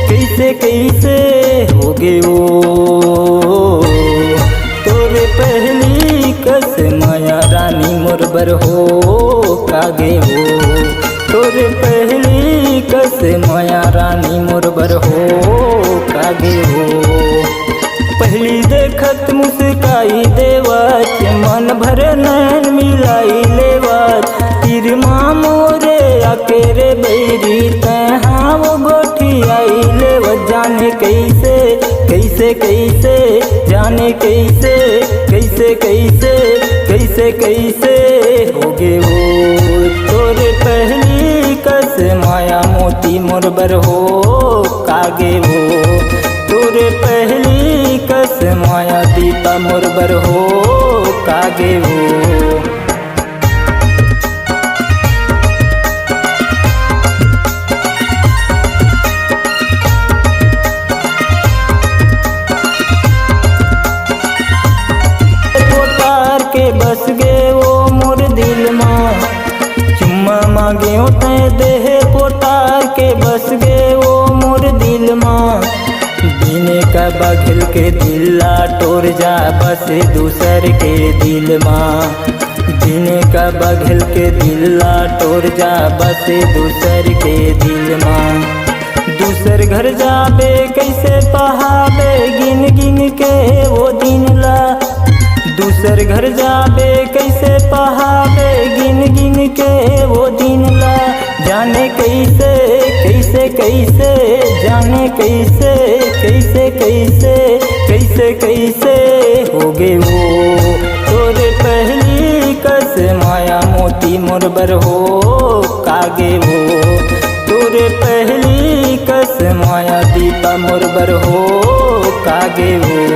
कैसे कैसे हो गए वो तोरे पहली कस माया रानी मोरबर हो कागे हो तोरे पहली कस माया रानी मोरबर हो कागे हो। पहली देखत मुस्काई देवत मन भर नैन मिलाई लेवत तीर मोरे आके रे बैरी तहाँ वो गोठी आई लेवत जाने कैसे कैसे कैसे जाने कैसे कैसे कैसे कैसे कैसे हो गए वो तोरे पहली कस माया मोती मोरबर हो कागे हो तोरे पहली कस माया दीपा मोरबर हो कागे हो। के बस गे वो मोर दिल माँ चुम्मा मांगे तय देह पोटार के बस गे वो मोर दिल माँ दीने का बघल के दिल्ला टोर जा बस दूसर के दिल माँ दीने का बघल के दिल्ला टोर जा बस दूसर के दिल माँ। दूसर घर जाबे कैसे पहाबे गिन गिन के वो दिन ला दूसर घर जाबे कैसे पहाबे गिन गिन के वो दिन ला जाने कैसे कैसे कैसे जाने कैसे कैसे कैसे कैसे कैसे हो गए वो तोरे पहली कस माया मोती मोरबर हो कागे वो तोरे पहली कस माया दीपा मोरबर हो कागे वो।